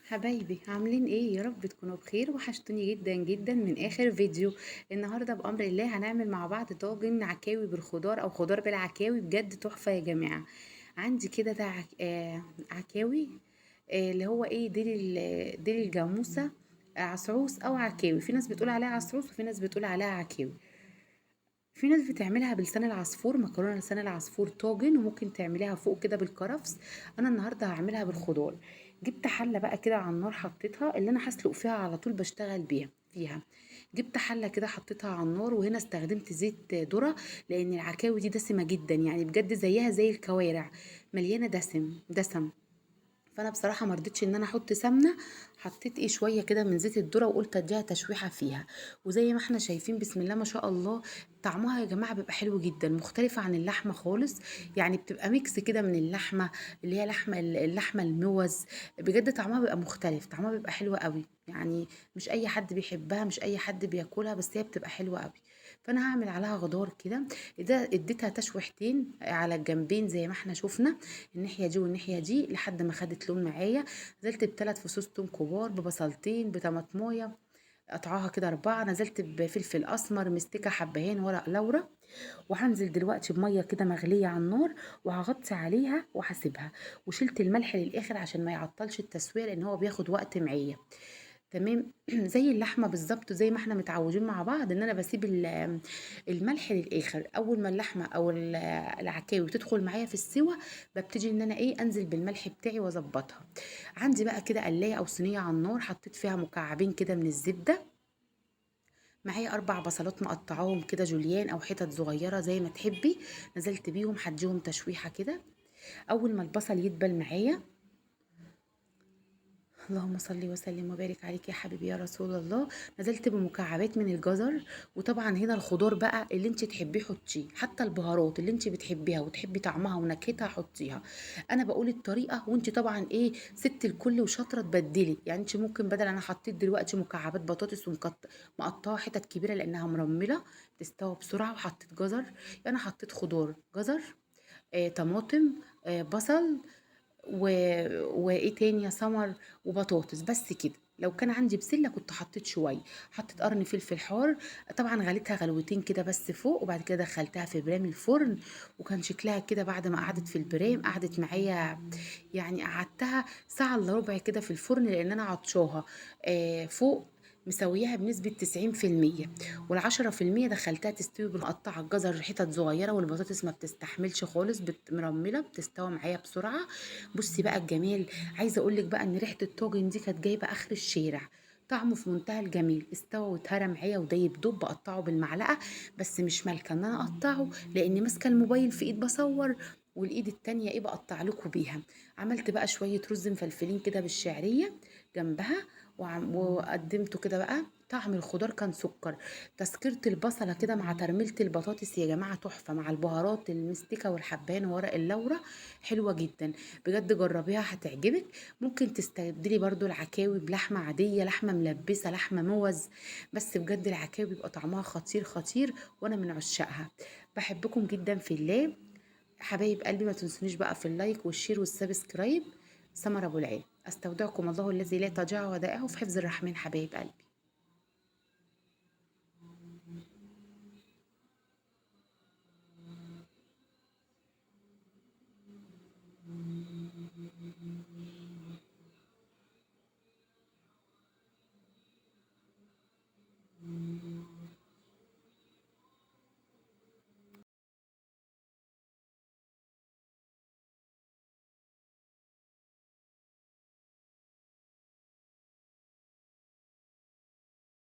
حبايبي عاملين ايه؟ يا رب تكونوا بخير. وحشتوني جدا جدا من اخر فيديو. النهارده بامر الله هنعمل مع بعض طاجن عكاوي بالخضار او خضار بالعكاوي، بجد تحفه يا جماعه. عندي كده ده عكاوي. اللي هو ايه، ديل الجاموسه. عصعوص او عكاوي، في ناس بتقول عليها عصعوص وفي ناس بتقول عليها عكاوي. في ناس بتعملها بلسان العصفور، مكرونه لسان العصفور طاجن، وممكن تعمليها فوق كده بالكرفس. انا النهارده هعملها بالخضار. جبت حله بقى كده على النار، حطيتها اللي انا هسلق فيها على طول بشتغل بيها فيها. جبت حله كده حطيتها على النار، وهنا استخدمت زيت ذره، لان العكاوي دي دسمه جدا، يعني بجد زيها زي الكوارع، مليانه دسم. فانا بصراحه ما رضيتش ان انا احط سمنه. حطيت ايه شويه كده من زيت الذره، وقلت اديها تشويحه فيها. وزي ما احنا شايفين بسم الله ما شاء الله، طعمها يا جماعه بيبقى حلو جدا، مختلفه عن اللحمه خالص. يعني بتبقى ميكس كده من اللحمه، اللي هي اللحمه الموز. بجد طعمها بيبقى مختلف، طعمها بيبقى حلو قوي يعني. مش اي حد بيحبها، مش اي حد بياكلها، بس هي بتبقى حلوه قوي. فانا هعمل عليها خضار كده. ده اديتها تشويحتين على الجنبين زي ما احنا شفنا، الناحيه دي والناحيه دي، لحد ما خدت لون معايا. نزلت بثلاث فصوص توم كبار، ببصلتين، بطماطمايه قطعاها كده اربعه، نزلت بفلفل اسمر مستكه، حبهان ورق لورا. وهنزل دلوقتي بميه كده مغليه على النار، وهغطي عليها وهسيبها. وشلت الملح للاخر عشان ما يعطلش التسويه، لان هو بياخد وقت معايا. تمام. زي اللحمه بالظبط، زي ما احنا متعودين مع بعض ان انا بسيب الملح للاخر. اول ما اللحمه او العكاوي تدخل معايا في السوا، ببتدي ان انا ايه، انزل بالملح بتاعي واظبطها. عندي بقى كده قلايه او صينيه على النار، حطيت فيها مكعبين كده من الزبده. معايا اربع بصلات مقطعاهم كده جوليان او حتت صغيره زي ما تحبي. نزلت بيهم هديهم تشويحه كده. اول ما البصل يدبل معايا، اللهم صل وسلم وبارك عليك يا حبيبي يا رسول الله، نزلت بمكعبات من الجزر. وطبعا هنا الخضار بقى اللي انت تحبيه حطيه، حتى البهارات اللي انت بتحبيها وتحبي طعمها ونكهتها حطيها. انا بقول الطريقه، وانت طبعا ايه، ست الكل وشاطره تبدلي. يعني انت ممكن بدل، انا حطيت دلوقتي مكعبات بطاطس مقطعه حتت كبيره لانها مرمله تستوي بسرعه، وحطيت جزر. يعني حطيت خضار، جزر، طماطم، بصل، و... وايه تاني يا سمر، وبطاطس، بس كده. لو كان عندي بسله كنت حطيت شويه. حطيت قرن فلفل حار. طبعا غليتها غلوتين كده بس فوق، وبعد كده دخلتها في برام الفرن. وكان شكلها كده بعد ما قعدت في البرام، قعدت معايا يعني، قعدتها ساعه الا ربع كده في الفرن، لان انا عطشاها فوق، مسوياها بنسبة 90%. وال10% دخلتها تستوي بالمقطع، الجزر حتت صغيرة، والبطاطس ما بتستحملش خالص، مرملة بتستوي معايا بسرعة. بصي بقى الجمال. عايزه اقول لك بقى ان ريحه الطاجن دي كانت جايبه اخر الشارع. طعمه في منتهى الجميل، استوى واتهرى معايا ودايب دوب. بقطعه بالمعلقه، بس مش مالكه ان انا اقطعه، لاني ماسكه الموبايل في ايد بصور، والايد التانية ايه بقطع لكم بيها. عملت بقى شويه رز مفلفلين كده بالشعريه جنبها. وقدمته كده بقى. طعم الخضار كان سكر. تسكيرة البصلة كده مع ترميلة البطاطس يا جماعة تحفة، مع البهارات المستكة والحبان وورق اللورة، حلوة جدا. بجد جربيها هتعجبك. ممكن تستبدلي برضو العكاوي بلحمة عادية، لحمة ملبسة، لحمة موز. بس بجد العكاوي بيبقى طعمها خطير خطير، وانا من عشاقها. بحبكم جدا في الله. حبايب قلبي، ما تنسونيش بقى في اللايك والشير والسبسكرايب. سمر ابو العين، استودعكم الله الذي لا تضيع ودائعه في حفظ الرحمن، حبايب قلبي.